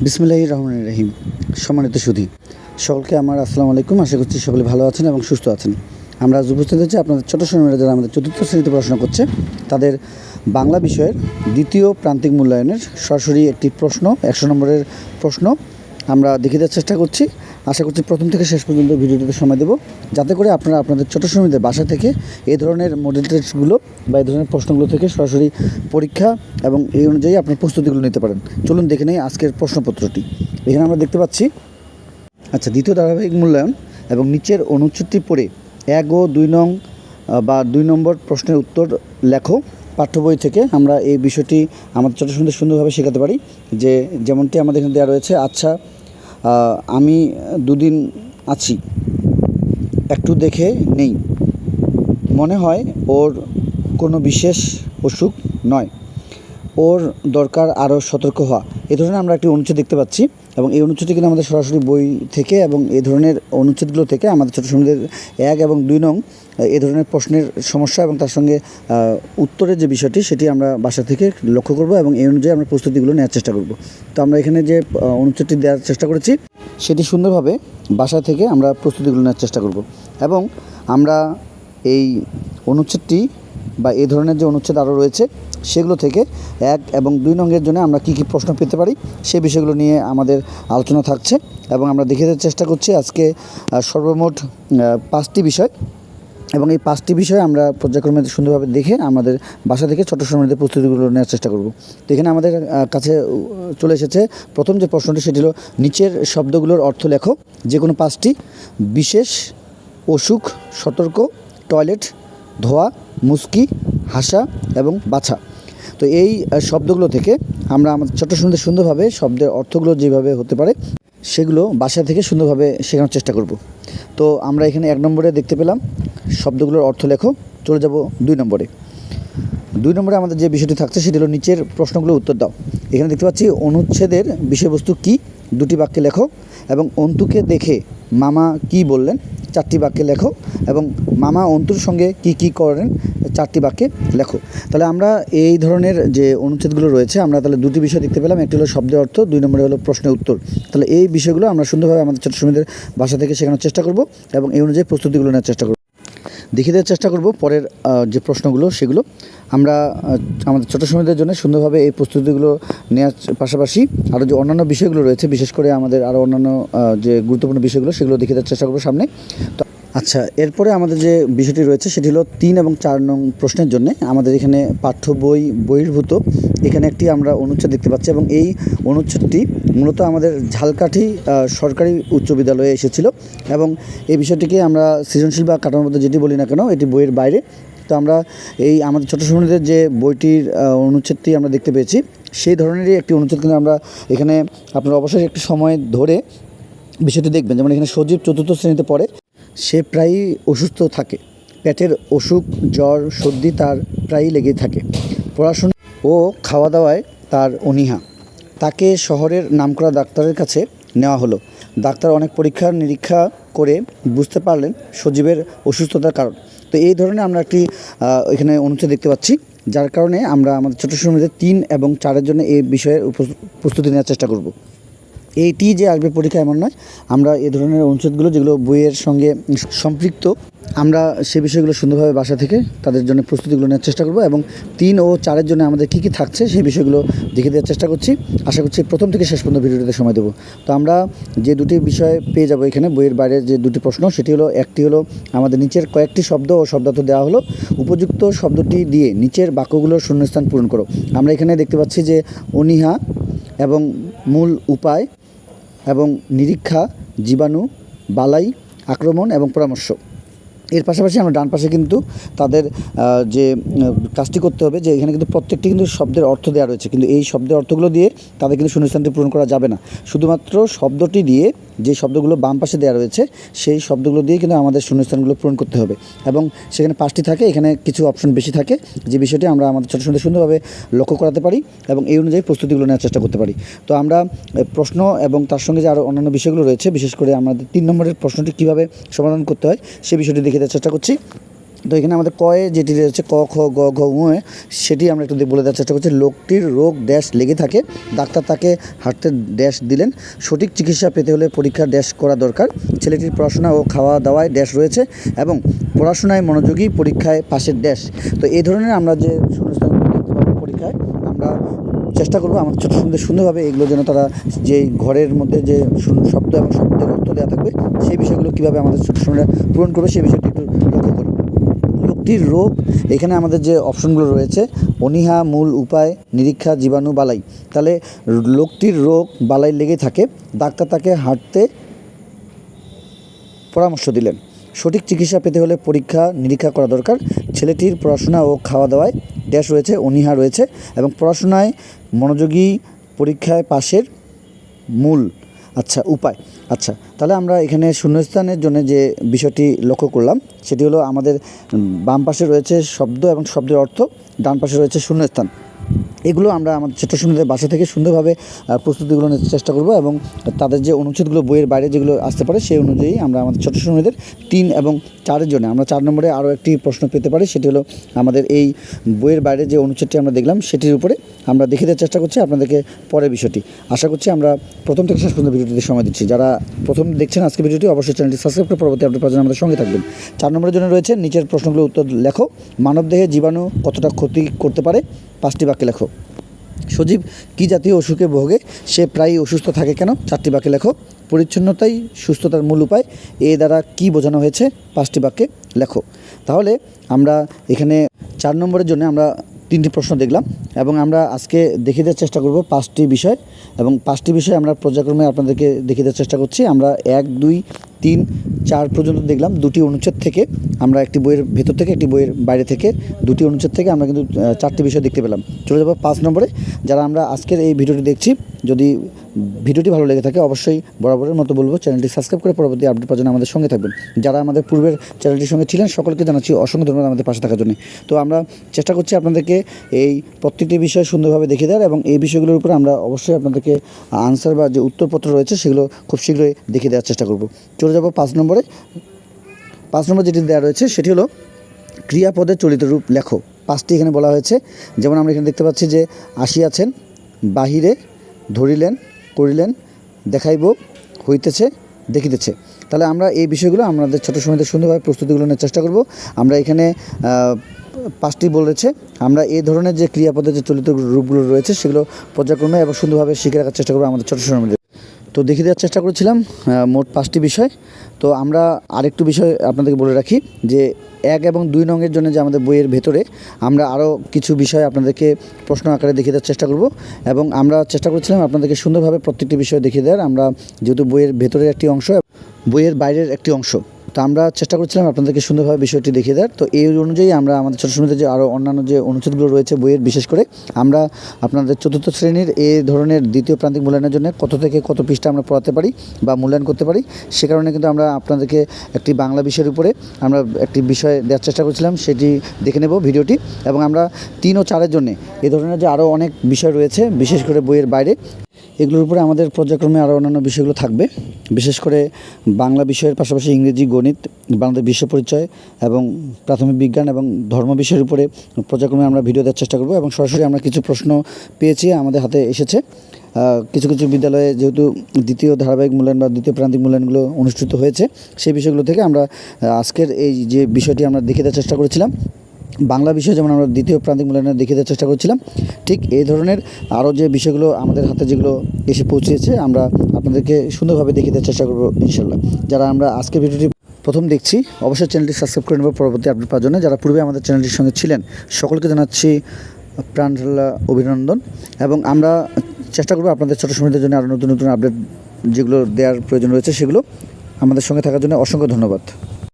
বিসমিল্লাহির রহমানির রহিম। সম্মানিত সুধী সকলকে আমার আসসালামু আলাইকুম। আশা করছি সকলে ভালো আছেন এবং সুস্থ আছেন। আমরা আজ উপস্থিত হয়েছি আপনাদের ছোটো সময়রা যারা আমাদের চতুর্থ শ্রেণীতে পড়াশোনা করছে তাদের বাংলা বিষয়ের দ্বিতীয় প্রান্তিক মূল্যায়নের সরাসরি একটি প্রশ্ন 100 নম্বরের প্রশ্ন আমরা দেখিয়ে দেওয়ার চেষ্টা করছি। আশা করছি প্রথম থেকে শেষ পর্যন্ত ভিডিওটিতে সময় দেব, যাতে করে আপনারা আপনাদের ছোটো সময়দের বাসা থেকে এই ধরনের মডেল টেস্টগুলো বা এই ধরনের প্রশ্নগুলো থেকে সরাসরি পরীক্ষা এবং এই অনুযায়ী আপনার প্রস্তুতিগুলো নিতে পারেন। চলুন দেখে নেই আজকের প্রশ্নপত্রটি। এখানে আমরা দেখতে পাচ্ছি দ্বিতীয় ধারাবাহিক মূল্যায়ন এবং নিচের অনুচ্ছেদটি পড়ে 1 ও 2 নং বা 2 নম্বর প্রশ্নের উত্তর লেখো। পাঠ্য বই থেকে আমরা এই বিষয়টি আমাদের ছোটো সুন্দরভাবে শেখাতে পারি। যেমনটি আমাদের এখানে দেওয়া রয়েছে, আচ্ছা আমি 2 দিন আছি, একটু দেখে নেই, মনে হয় ওর কোনো বিশেষ অসুখ নয়, ওর দরকার আরও সতর্ক হওয়া। এ ধরনের আমরা একটি অনুচ্ছেদ দেখতে পাচ্ছি এবং এই অনুচ্ছেদটি কিন্তু আমাদের সরাসরি বই থেকে এবং এই ধরনের অনুচ্ছেদগুলো থেকে আমাদের ছোটো সময়দের 1 এবং 2 নং এই ধরনের প্রশ্নের সমস্যা এবং তার সঙ্গে উত্তরের যে বিষয়টি সেটি আমরা বাসা থেকে লক্ষ্য করব এবং এই অনুযায়ী আমরা প্রস্তুতিগুলো নেওয়ার চেষ্টা করব। তো আমরা এখানে যে অনুচ্ছেদটি দেওয়ার চেষ্টা করেছি সেটি সুন্দরভাবে বাসা থেকে আমরা প্রস্তুতিগুলো নেওয়ার চেষ্টা করব এবং আমরা এই অনুচ্ছেদটি বা এই ধরনের যে অনুচ্ছেদ আরও রয়েছে সেগুলো থেকে 1 এবং 2 নংয়ের জন্য আমরা কী প্রশ্ন পেতে পারি সেই বিষয়গুলো নিয়ে আমাদের আলোচনা থাকছে এবং আমরা দেখে দেওয়ার চেষ্টা করছি আজকে সর্বমোট 5টি বিষয় এবং এই 5টি বিষয় আমরা পর্যায়ক্রমে সুন্দরভাবে দেখে আমাদের বাসা থেকে ছোটো সময়ের প্রস্তুতিগুলো নেওয়ার চেষ্টা করব। তো এখানে আমাদের কাছে চলে এসেছে প্রথম যে প্রশ্নটি, সেটি হলো নিচের শব্দগুলোর অর্থ লেখো। যে কোনো 5টি: বিশেষ, অসুখ, সতর্ক, টয়লেট, ধোয়া, মুস্কি, হাসা এবং বাছা। তো এই শব্দগুলো থেকে আমরা আমাদের ছোট্ট সুন্দরভাবে শব্দের অর্থগুলো যেভাবে হতে পারে সেগুলো বাসা থেকে সুন্দরভাবে শেখানোর চেষ্টা করব। তো আমরা এখানে 1 নম্বরে দেখতে পেলাম শব্দগুলোর অর্থ লেখো। চলে যাব 2 নম্বরে। 2 নম্বরে আমাদের যে বিষয়টি থাকছে সেটি হলো নিচের প্রশ্নগুলো উত্তর দাও। এখানে দেখতে পাচ্ছি অনুচ্ছেদের বিষয়বস্তু কী, 2টি বাক্যে লেখো এবং অন্তুকে দেখে মামা কি বললেন, 4টি বাক্যে লেখো এবং মামা অন্তুর সঙ্গে কি করেন, 4টি বাক্যে লেখো। তাহলে আমরা এই ধরনের যে অনুচ্ছেদগুলো রয়েছে আমরা তাহলে 2টি বিষয় দেখতে পেলাম, একটি হলো শব্দের অর্থ, 2 নম্বরে হলো প্রশ্নের উত্তর। তাহলে এই বিষয়গুলো আমরা সুন্দরভাবে আমাদের ছোটো সময়দের বাসা থেকে শেখানোর চেষ্টা করব এবং এই অনুযায়ী প্রস্তুতিগুলো নেওয়ার চেষ্টা করব। দেখিয়ে দেওয়ার চেষ্টা করব পরের যে প্রশ্নগুলো সেগুলো আমরা আমাদের ছোটো সময়দের জন্য সুন্দরভাবে এই প্রস্তুতিগুলো নেওয়ার পাশাপাশি আরও যে অন্যান্য বিষয়গুলো রয়েছে, বিশেষ করে আমাদের আরও অন্যান্য যে গুরুত্বপূর্ণ বিষয়গুলো সেগুলো দেখিয়ে দেওয়ার চেষ্টা করব সামনে। তো আচ্ছা, এরপরে আমাদের যে বিষয়টি রয়েছে সেটি হলো 3 এবং 4 নং প্রশ্নের জন্য আমাদের এখানে পাঠ্য বই বহির্ভূত এখানে একটি আমরা অনুচ্ছেদ দেখতে পাচ্ছি এবং এই অনুচ্ছেদটি মূলত আমাদের ঝালকাঠি সরকারি উচ্চ বিদ্যালয়ে এসেছিল এবং এই বিষয়টিকে আমরা সৃজনশীল বা কাঠামোর মধ্যে যেটি বলি না কেন এটি বইয়ের বাইরে। তো আমরা এই আমাদের ছোটো সময়দের যে বইটির অনুচ্ছেদটি আমরা দেখতে পেয়েছি সেই ধরনেরই একটি অনুচ্ছেদ কিন্তু আমরা এখানে আপনারা অবশ্যই একটু সময় ধরে বিষয়টি দেখবেন। যেমন এখানে সজীব 4র্থ শ্রেণীতে পড়ে, সে প্রায়ই অসুস্থ থাকে, পেটের অসুখ, জ্বর, সর্দি তার প্রায়ই লেগেই থাকে, পড়াশোনা ও খাওয়া দাওয়ায় তার অনীহা, তাকে শহরের নামকরা ডাক্তারের কাছে নেওয়া হলো। ডাক্তার অনেক পরীক্ষা নিরীক্ষা করে বুঝতে পারলেন সজীবের অসুস্থতার কারণ। তো এই ধরনের আমরা একটি এখানে অনুচ্ছেদ দেখতে পাচ্ছি, যার কারণে আমরা আমাদের ছোটো সময়দের 3 এবং 4-এর জন্য এই বিষয়ের প্রস্তুতি নেওয়ার চেষ্টা করব। এইটি যে আসবে পরীক্ষা এমন নয়, আমরা এই ধরনের অনুচ্ছেদগুলো যেগুলো বইয়ের সঙ্গে সম্পৃক্ত আমরা সে বিষয়গুলো সুন্দরভাবে বাসা থেকে তাদের জন্য প্রস্তুতিগুলো নেওয়ার চেষ্টা করব এবং 3 ও 4-এর জন্য আমাদের কী থাকছে সেই বিষয়গুলো দেখে দেওয়ার চেষ্টা করছি। আশা করছি প্রথম থেকে শেষ পর্যন্ত ভিডিওটিতে সময় দেবো। তো আমরা যে 2টি বিষয় পেয়ে যাব এখানে বইয়ের বাইরে যে 2টি প্রশ্ন, সেটি হলো একটি হলো আমাদের নিচের কয়েকটি শব্দ ও শব্দার্থ দেওয়া হলো, উপযুক্ত শব্দটি দিয়ে নিচের বাক্যগুলোর শূন্যস্থান পূরণ করো। আমরা এখানে দেখতে পাচ্ছি যে অনীহা এবং মূল উপায় এবং নিরীক্ষা, জীবাণু, বালাই, আক্রমণ এবং পরামর্শ। এর পাশাপাশি আমরা ডান পাশে কিন্তু তাদের যে কাজটি করতে হবে যে এখানে কিন্তু প্রত্যেকটি কিন্তু শব্দের অর্থ দেওয়া রয়েছে, কিন্তু এই শব্দের অর্থগুলো দিয়ে তাদের কিন্তু শূন্যস্থানটি পূরণ করা যাবে না। শুধুমাত্র শব্দটি দিয়ে যে শব্দগুলো বাম পাশে দেওয়া রয়েছে সেই শব্দগুলো দিয়ে কিন্তু আমাদের শূন্যস্থানগুলো পূরণ করতে হবে এবং সেখানে 5টি থাকে, এখানে কিছু অপশন বেশি থাকে, যে বিষয়টি আমরা আমাদের ছোটো সুন্দরভাবে লক্ষ্য করাতে পারি এবং এই অনুযায়ী প্রস্তুতিগুলো নেওয়ার চেষ্টা করতে পারি। তো আমরা প্রশ্ন এবং তার সঙ্গে যে আরও অন্যান্য বিষয়গুলো রয়েছে, বিশেষ করে আমাদের 3 নম্বরের প্রশ্নটি কীভাবে সমাধান করতে হয় সেই বিষয়টি দেখে দেওয়ার চেষ্টা করছি। তো এখানে আমাদের কয়ে যেটি রয়েছে ক খ গ ঘ ঙ সেটি আমরা একটু বলে দেওয়ার চেষ্টা করছি। লোকটির রোগ ড্যাশ লেগে থাকে, ডাক্তার তাকে হাঁটতে ড্যাশ দিলেন, সঠিক চিকিৎসা পেতে হলে পরীক্ষা ড্যাশ করা দরকার, ছেলেটির পড়াশোনা ও খাওয়া দাওয়ায় ড্যাশ রয়েছে এবং পড়াশোনায় মনোযোগী, পরীক্ষায় পাশের ড্যাশ। তো এই ধরনের আমরা যে শূন্যস্থানগুলো দেখতে পাবো পরীক্ষায়, আমরা চেষ্টা করবো আমার ছোটো সুন্দরভাবে এগুলো যেন তারা যে ঘরের মধ্যে যে শব্দ এবং শব্দের অর্থ দেওয়া থাকবে সেই বিষয়গুলো কীভাবে আমাদের ছোটো সময়টা পূরণ করবে সেই বিষয়টি একটু লক্ষ্য করুন। লোকটির রোগ, এখানে আমাদের যে অপশনগুলো রয়েছে অনীহা, মূল, উপায়, নিরীক্ষা, জীবাণু, বালাই। তাহলে লোকটির রোগ বালাই লেগে থাকে, ডাক্তার তাকে হাঁটতে পরামর্শ দিলেন, সঠিক চিকিৎসা পেতে হলে পরীক্ষা নিরীক্ষা করা দরকার, ছেলেটির পড়াশোনা ও খাওয়া দাওয়ায় ড্যাশ রয়েছে, অনীহা রয়েছে এবং পড়াশোনায় মনোযোগী, পরীক্ষায় পাশের, মূল, আচ্ছা উপায়। আচ্ছা, তাহলে আমরা এখানে শূন্যস্থানের জন্য যে বিষয়টি লক্ষ্য করলাম সেটি হলো আমাদের বাম পাশে রয়েছে শব্দ এবং শব্দের অর্থ, ডান পাশে রয়েছে শূন্যস্থান। এগুলো আমরা আমাদের ছোটো সুন্দর বাসা থেকে সুন্দরভাবে প্রস্তুতিগুলো নিতে চেষ্টা করব এবং তাদের যে অনুচ্ছেদগুলো বইয়ের বাইরে যেগুলো আসতে পারে সেই অনুযায়ী আমরা আমাদের ছোটো সুন্দরদের 3 এবং 4-এর জন্য আমরা 4 নম্বরে আরও একটি প্রশ্ন পেতে পারি। সেটি হলো আমাদের এই বইয়ের বাইরে যে অনুচ্ছেদটি আমরা দেখলাম সেটির উপরে আমরা দেখে দেওয়ার চেষ্টা করছি আপনাদেরকে পরের বিষয়টি। আশা করছি আমরা প্রথম থেকে শেষ পর্যন্ত ভিডিওটিতে সময় দিচ্ছি। যারা প্রথম দেখছেন আজকে ভিডিওটি অবশ্যই চ্যানেলটি সাবস্ক্রাইব করে পরবর্তী আপডেট পাওয়ার জন্য আমাদের সঙ্গে থাকবেন। 4 নম্বরের জন্য রয়েছে নিচের প্রশ্নগুলোর উত্তর লেখো। মানবদেহে জীবাণু কতটা ক্ষতি করতে পারে? 5টি বাক্যে লেখো। সজীব কী জাতীয় অসুখে ভোগে? সে প্রায়ই অসুস্থ থাকে কেন? 4টি বাক্যে লেখো। পরিচ্ছন্নতাই সুস্থতার মূল উপায়, এ দ্বারা কী বোঝানো হয়েছে? 5টি বাক্যে লেখো। তাহলে আমরা এখানে 4 নম্বরের জন্য আমরা 3টি প্রশ্ন দেখলাম এবং আমরা আজকে দেখিয়ে দেওয়ার চেষ্টা করব 5টি বিষয় এবং 5টি বিষয় আমরা পর্যায়ক্রমে আপনাদেরকে দেখিয়ে দেওয়ার চেষ্টা করছি। আমরা 1, 2, 3, 4 পর্যন্ত দেখলাম। 2টি অনুচ্ছেদ থেকে আমরা একটি বইয়ের ভেতর থেকে একটি বইয়ের বাইরে থেকে 2টি অনুচ্ছেদ থেকে আমরা কিন্তু 4টি বিষয় দেখতে পেলাম। চলে যাব 5 নম্বরে। যারা আমরা আজকের এই ভিডিওটি দেখছি, যদি ভিডিওটি ভালো লেগে থাকে অবশ্যই বরাবরের মতো বলবো চ্যানেলটি সাবস্ক্রাইব করে পরবর্তী আপডেট পাওয়ার জন্য আমাদের সঙ্গে থাকবেন। যারা আমাদের পূর্বের চ্যানেলটির সঙ্গে ছিলেন সকলকে জানাচ্ছি অসংখ্য ধন্যবাদ আমাদের পাশে থাকার জন্য। তো আমরা চেষ্টা করছি আপনাদেরকে এই প্রত্যেকটি বিষয় সুন্দরভাবে দেখিয়ে দেওয়ার এবং এই বিষয়গুলোর উপরে আমরা অবশ্যই আপনাদেরকে আনসার বা যে উত্তরপত্র রয়েছে সেগুলো খুব শীঘ্রই দেখিয়ে দেওয়ার চেষ্টা করব। চলে যাব 5 নম্বরে। 5 নম্বর যেটি দেওয়া রয়েছে সেটি হলো ক্রিয়াপদের চলিত রূপ লেখো। 5টি এখানে বলা হয়েছে। যেমন আমরা এখানে দেখতে পাচ্ছি যে আসিয়াছেন, বাহিরে, ধরিলেন, করিলেন, দেখাইব, হইতেছে, দেখিতেছে। তাহলে আমরা এই বিষয়গুলো আমাদের ছোটো সময়তে সুন্দরভাবে প্রস্তুতিগুলো নেওয়ার চেষ্টা করব। আমরা এখানে 5টি বলেছে। আমরা এই ধরনের যে ক্রিয়াপদের যে চলিত রূপগুলো রয়েছে সেগুলো পর্যায়ক্রমে এবং সুন্দরভাবে শিখে রাখার চেষ্টা করবো আমাদের ছোটো সময়ের মধ্যে। তো দেখিয়ে দেওয়ার চেষ্টা করেছিলাম মোট 5টি বিষয়। তো আমরা আরেকটু বিষয় আপনাদেরকে বলে রাখি যে 1 এবং 2 নংয়ের জন্য যে আমাদের বইয়ের ভেতরে আমরা আরও কিছু বিষয় আপনাদেরকে প্রশ্ন আকারে দেখিয়ে দেওয়ার চেষ্টা করব এবং আমরা চেষ্টা করেছিলাম আপনাদেরকে সুন্দরভাবে প্রত্যেকটি বিষয় দেখিয়ে দেওয়ার। আমরা যেহেতু বইয়ের ভেতরের একটি অংশ, বইয়ের বাইরের একটি অংশ, তো আমরা চেষ্টা করছিলাম আপনাদেরকে সুন্দরভাবে বিষয়টি দেখিয়ে দেওয়ার। তো এই অনুযায়ী আমরা আমাদের ছোটো সময়তে যে আরও অন্যান্য যে অনুচ্ছেদগুলো রয়েছে বইয়ের, বিশেষ করে আমরা আপনাদের 4র্থ শ্রেণীর এই ধরনের দ্বিতীয় প্রান্তিক মূল্যায়নের জন্য কত থেকে কত পৃষ্ঠা আমরা পড়াতে পারি বা মূল্যায়ন করতে পারি, সে কারণে কিন্তু আমরা আপনাদেরকে একটি বাংলা বিষয়ের উপরে আমরা একটি বিষয় দেওয়ার চেষ্টা করছিলাম, সেটি দেখে নেব ভিডিওটি। এবং আমরা 3 ও 4-এর জন্যে এই ধরনের যে আরও অনেক বিষয় রয়েছে বিশেষ করে বইয়ের বাইরে, এগুলোর উপরে আমাদের পর্যায়ক্রমে আরও অন্যান্য বিষয়গুলো থাকবে। বিশেষ করে বাংলা বিষয়ের পাশাপাশি ইংরেজি, গণিত, বাংলাদেশ বিশ্ব পরিচয় এবং প্রাথমিক বিজ্ঞান এবং ধর্ম বিষয়ের উপরে পর্যায়ক্রমে আমরা ভিডিও দেওয়ার চেষ্টা করব। এবং সরাসরি আমরা কিছু প্রশ্ন পেয়েছি, আমাদের হাতে এসেছে। কিছু কিছু বিদ্যালয়ে যেহেতু দ্বিতীয় ধারাবাহিক মূল্যায়ন বা দ্বিতীয় প্রান্তিক মূল্যায়নগুলো অনুষ্ঠিত হয়েছে, সেই বিষয়গুলো থেকে আমরা আজকের এই যে বিষয়টি আমরা দেখে দেওয়ার চেষ্টা করেছিলাম। বাংলা বিষয় যেমন আমরা দ্বিতীয় প্রান্তিক মূল্যায়নে দেখিয়ে দেওয়ার চেষ্টা করছিলাম, ঠিক এই ধরনের আরও যে বিষয়গুলো আমাদের হাতে যেগুলো এসে পৌঁছেছে আমরা আপনাদেরকে সুন্দরভাবে দেখিয়ে দেওয়ার চেষ্টা করবো ইনশাল্লাহ। যারা আমরা আজকে ভিডিওটি প্রথম দেখছি অবশ্যই চ্যানেলটি সাবস্ক্রাইব করে নেব পরবর্তী আপডেট পাওয়ার জন্য। যারা পূর্বে আমাদের চ্যানেলটির সঙ্গে ছিলেন সকলকে জানাচ্ছি প্রাণ ঢালা অভিনন্দন এবং আমরা চেষ্টা করবো আপনাদের ছোটো সময়দের জন্য আরও নতুন নতুন আপডেট যেগুলো দেওয়ার প্রয়োজন রয়েছে সেগুলো আমাদের সঙ্গে থাকার জন্য অসংখ্য ধন্যবাদ।